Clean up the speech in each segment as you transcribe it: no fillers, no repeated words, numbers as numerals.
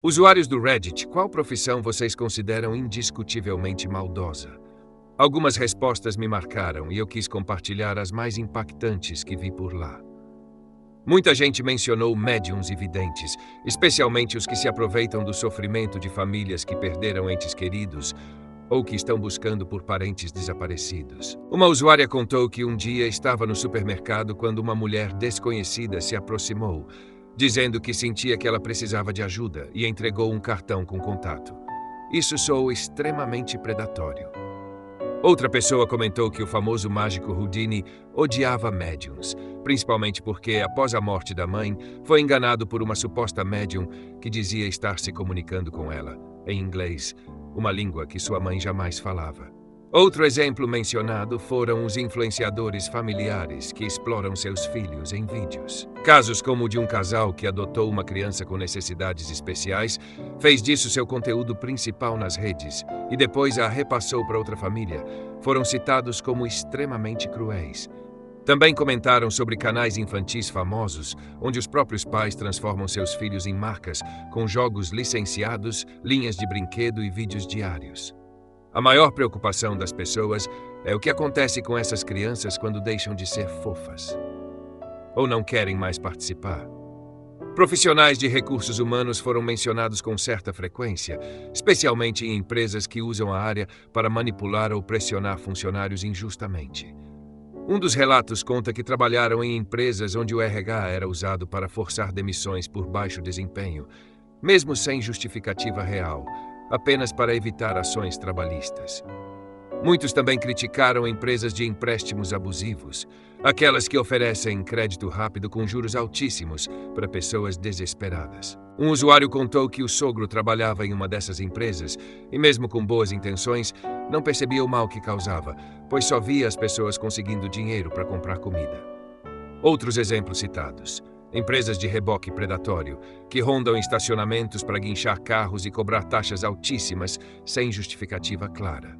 Usuários do Reddit, qual profissão vocês consideram indiscutivelmente maldosa? Algumas respostas me marcaram e eu quis compartilhar as mais impactantes que vi por lá. Muita gente mencionou médiums e videntes, especialmente os que se aproveitam do sofrimento de famílias que perderam entes queridos ou que estão buscando por parentes desaparecidos. Uma usuária contou que um dia estava no supermercado quando uma mulher desconhecida se aproximou, dizendo que sentia que ela precisava de ajuda e entregou um cartão com contato. Isso soou extremamente predatório. Outra pessoa comentou que o famoso mágico Houdini odiava médiums, principalmente porque, após a morte da mãe, foi enganado por uma suposta médium que dizia estar se comunicando com ela, em inglês, uma língua que sua mãe jamais falava. Outro exemplo mencionado foram os influenciadores familiares que exploram seus filhos em vídeos. Casos como o de um casal que adotou uma criança com necessidades especiais, fez disso seu conteúdo principal nas redes e depois a repassou para outra família, foram citados como extremamente cruéis. Também comentaram sobre canais infantis famosos, onde os próprios pais transformam seus filhos em marcas, com jogos licenciados, linhas de brinquedo e vídeos diários. A maior preocupação das pessoas é o que acontece com essas crianças quando deixam de ser fofas ou não querem mais participar. Profissionais de recursos humanos foram mencionados com certa frequência, especialmente em empresas que usam a área para manipular ou pressionar funcionários injustamente. Um dos relatos conta que trabalharam em empresas onde o RH era usado para forçar demissões por baixo desempenho, mesmo sem justificativa real, apenas para evitar ações trabalhistas. Muitos também criticaram empresas de empréstimos abusivos, aquelas que oferecem crédito rápido com juros altíssimos para pessoas desesperadas. Um usuário contou que o sogro trabalhava em uma dessas empresas e, mesmo com boas intenções, não percebia o mal que causava, pois só via as pessoas conseguindo dinheiro para comprar comida. Outros exemplos citados: empresas de reboque predatório, que rondam estacionamentos para guinchar carros e cobrar taxas altíssimas sem justificativa clara.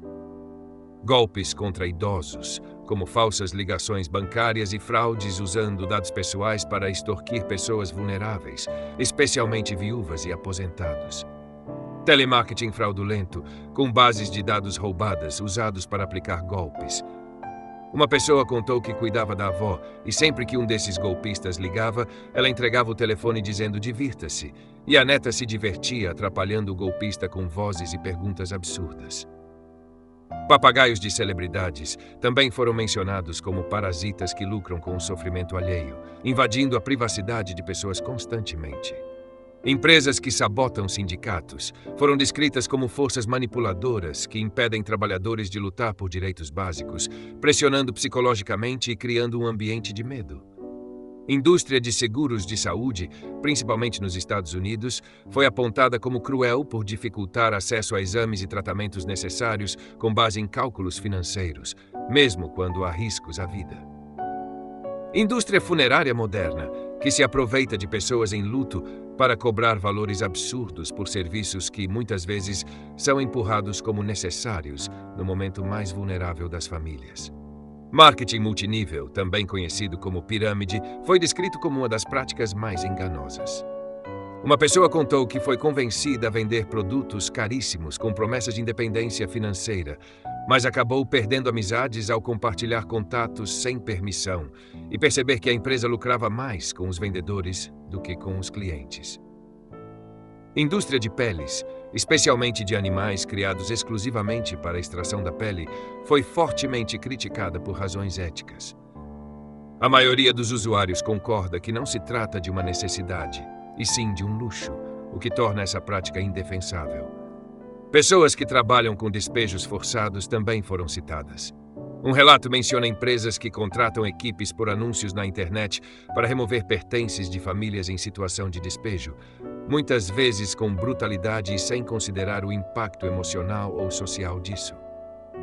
Golpes contra idosos, como falsas ligações bancárias e fraudes usando dados pessoais para extorquir pessoas vulneráveis, especialmente viúvas e aposentados. Telemarketing fraudulento, com bases de dados roubadas usados para aplicar golpes. Uma pessoa contou que cuidava da avó e sempre que um desses golpistas ligava, ela entregava o telefone dizendo divirta-se, e a neta se divertia atrapalhando o golpista com vozes e perguntas absurdas. Papagaios de celebridades também foram mencionados como parasitas que lucram com o sofrimento alheio, invadindo a privacidade de pessoas constantemente. Empresas que sabotam sindicatos foram descritas como forças manipuladoras que impedem trabalhadores de lutar por direitos básicos, pressionando psicologicamente e criando um ambiente de medo. Indústria de seguros de saúde, principalmente nos Estados Unidos, foi apontada como cruel por dificultar acesso a exames e tratamentos necessários com base em cálculos financeiros, mesmo quando há riscos à vida. Indústria funerária moderna, que se aproveita de pessoas em luto para cobrar valores absurdos por serviços que, muitas vezes, são empurrados como necessários no momento mais vulnerável das famílias. Marketing multinível, também conhecido como pirâmide, foi descrito como uma das práticas mais enganosas. Uma pessoa contou que foi convencida a vender produtos caríssimos com promessas de independência financeira, mas acabou perdendo amizades ao compartilhar contatos sem permissão e perceber que a empresa lucrava mais com os vendedores do que com os clientes. Indústria de peles, especialmente de animais criados exclusivamente para a extração da pele, foi fortemente criticada por razões éticas. A maioria dos usuários concorda que não se trata de uma necessidade, e sim de um luxo, o que torna essa prática indefensável. Pessoas que trabalham com despejos forçados também foram citadas. Um relato menciona empresas que contratam equipes por anúncios na internet para remover pertences de famílias em situação de despejo, muitas vezes com brutalidade e sem considerar o impacto emocional ou social disso.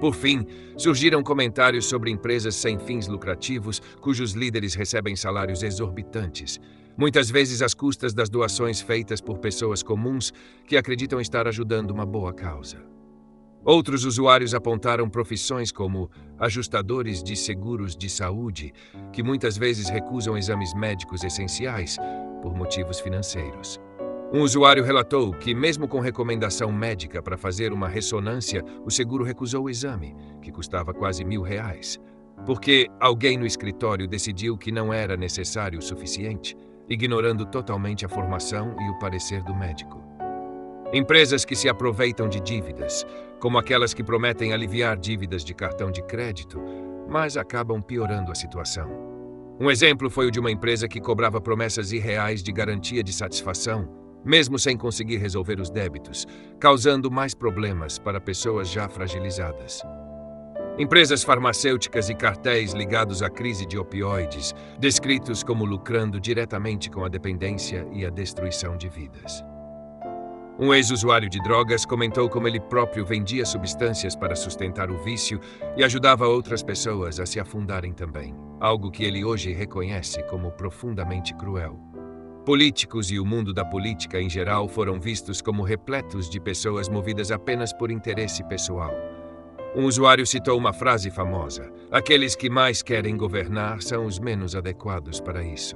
Por fim, surgiram comentários sobre empresas sem fins lucrativos cujos líderes recebem salários exorbitantes, muitas vezes às custas das doações feitas por pessoas comuns que acreditam estar ajudando uma boa causa. Outros usuários apontaram profissões como ajustadores de seguros de saúde, que muitas vezes recusam exames médicos essenciais por motivos financeiros. Um usuário relatou que, mesmo com recomendação médica para fazer uma ressonância, o seguro recusou o exame, que custava quase R$ 1.000, porque alguém no escritório decidiu que não era necessário o suficiente, ignorando totalmente a formação e o parecer do médico. Empresas que se aproveitam de dívidas, como aquelas que prometem aliviar dívidas de cartão de crédito, mas acabam piorando a situação. Um exemplo foi o de uma empresa que cobrava promessas irreais de garantia de satisfação, mesmo sem conseguir resolver os débitos, causando mais problemas para pessoas já fragilizadas. Empresas farmacêuticas e cartéis ligados à crise de opioides, descritos como lucrando diretamente com a dependência e a destruição de vidas. Um ex-usuário de drogas comentou como ele próprio vendia substâncias para sustentar o vício e ajudava outras pessoas a se afundarem também, algo que ele hoje reconhece como profundamente cruel. Políticos e o mundo da política em geral foram vistos como repletos de pessoas movidas apenas por interesse pessoal. Um usuário citou uma frase famosa: "Aqueles que mais querem governar são os menos adequados para isso."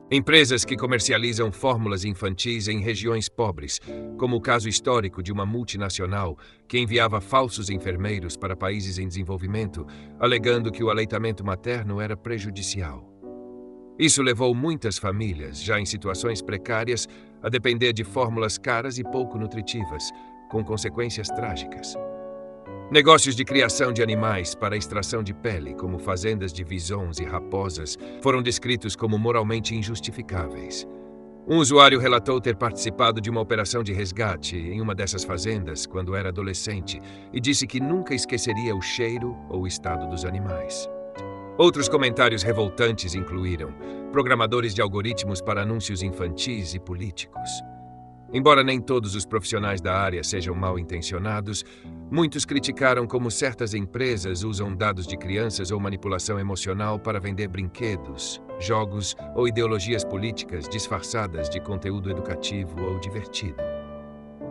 Empresas que comercializam fórmulas infantis em regiões pobres, como o caso histórico de uma multinacional que enviava falsos enfermeiros para países em desenvolvimento, alegando que o aleitamento materno era prejudicial. Isso levou muitas famílias, já em situações precárias, a depender de fórmulas caras e pouco nutritivas, com consequências trágicas. Negócios de criação de animais para extração de pele, como fazendas de visons e raposas, foram descritos como moralmente injustificáveis. Um usuário relatou ter participado de uma operação de resgate em uma dessas fazendas quando era adolescente e disse que nunca esqueceria o cheiro ou o estado dos animais. Outros comentários revoltantes incluíram programadores de algoritmos para anúncios infantis e políticos. Embora nem todos os profissionais da área sejam mal intencionados, muitos criticaram como certas empresas usam dados de crianças ou manipulação emocional para vender brinquedos, jogos ou ideologias políticas disfarçadas de conteúdo educativo ou divertido.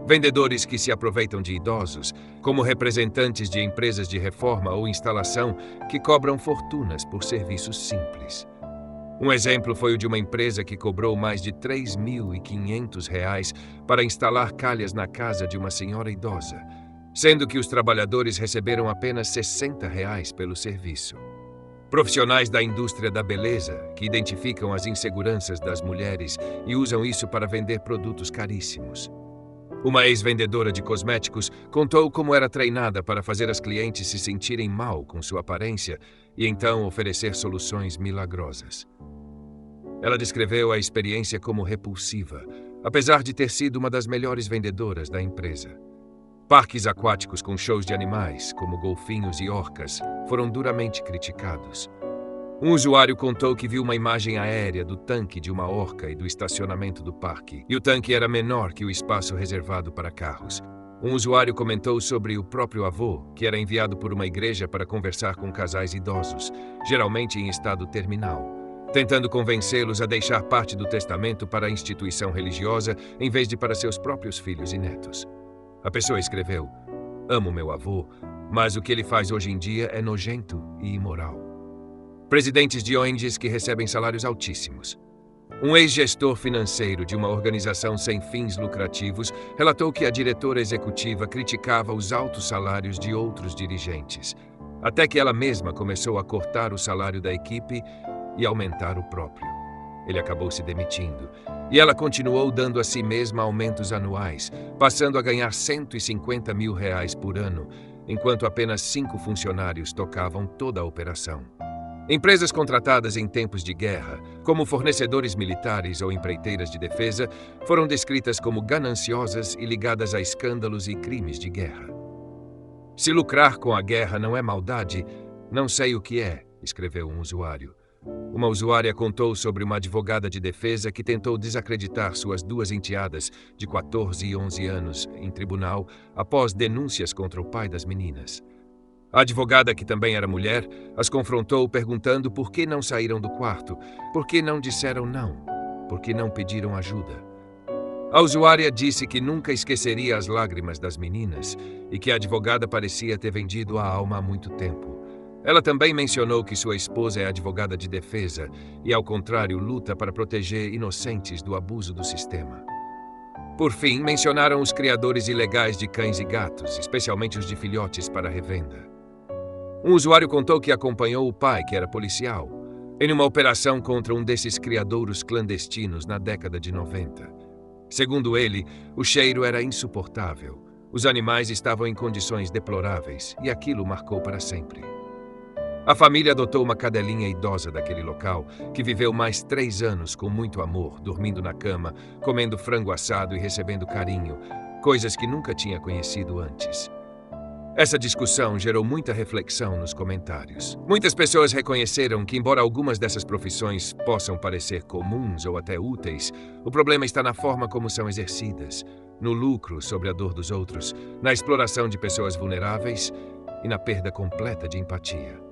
Vendedores que se aproveitam de idosos, como representantes de empresas de reforma ou instalação que cobram fortunas por serviços simples. Um exemplo foi o de uma empresa que cobrou mais de R$ 3.500 para instalar calhas na casa de uma senhora idosa, sendo que os trabalhadores receberam apenas R$ 60 pelo serviço. Profissionais da indústria da beleza, que identificam as inseguranças das mulheres e usam isso para vender produtos caríssimos. Uma ex-vendedora de cosméticos contou como era treinada para fazer as clientes se sentirem mal com sua aparência e então oferecer soluções milagrosas. Ela descreveu a experiência como repulsiva, apesar de ter sido uma das melhores vendedoras da empresa. Parques aquáticos com shows de animais, como golfinhos e orcas, foram duramente criticados. Um usuário contou que viu uma imagem aérea do tanque de uma orca e do estacionamento do parque, e o tanque era menor que o espaço reservado para carros. Um usuário comentou sobre o próprio avô, que era enviado por uma igreja para conversar com casais idosos, geralmente em estado terminal, tentando convencê-los a deixar parte do testamento para a instituição religiosa em vez de para seus próprios filhos e netos. A pessoa escreveu: "Amo meu avô, mas o que ele faz hoje em dia é nojento e imoral." Presidentes de ONGs que recebem salários altíssimos. Um ex-gestor financeiro de uma organização sem fins lucrativos relatou que a diretora executiva criticava os altos salários de outros dirigentes, até que ela mesma começou a cortar o salário da equipe e aumentar o próprio. Ele acabou se demitindo, e ela continuou dando a si mesma aumentos anuais, passando a ganhar R$ 150 mil por ano, enquanto apenas 5 funcionários tocavam toda a operação. Empresas contratadas em tempos de guerra, como fornecedores militares ou empreiteiras de defesa, foram descritas como gananciosas e ligadas a escândalos e crimes de guerra. "Se lucrar com a guerra não é maldade, não sei o que é", escreveu um usuário. Uma usuária contou sobre uma advogada de defesa que tentou desacreditar suas 2 enteadas, de 14 e 11 anos, em tribunal, após denúncias contra o pai das meninas. A advogada, que também era mulher, as confrontou perguntando por que não saíram do quarto, por que não disseram não, por que não pediram ajuda. A usuária disse que nunca esqueceria as lágrimas das meninas e que a advogada parecia ter vendido a alma há muito tempo. Ela também mencionou que sua esposa é advogada de defesa e, ao contrário, luta para proteger inocentes do abuso do sistema. Por fim, mencionaram os criadores ilegais de cães e gatos, especialmente os de filhotes para revenda. Um usuário contou que acompanhou o pai, que era policial, em uma operação contra um desses criadouros clandestinos na década de 90. Segundo ele, o cheiro era insuportável. Os animais estavam em condições deploráveis e aquilo marcou para sempre. A família adotou uma cadelinha idosa daquele local, que viveu mais 3 anos com muito amor, dormindo na cama, comendo frango assado e recebendo carinho, coisas que nunca tinha conhecido antes. Essa discussão gerou muita reflexão nos comentários. Muitas pessoas reconheceram que, embora algumas dessas profissões possam parecer comuns ou até úteis, o problema está na forma como são exercidas, no lucro sobre a dor dos outros, na exploração de pessoas vulneráveis e na perda completa de empatia.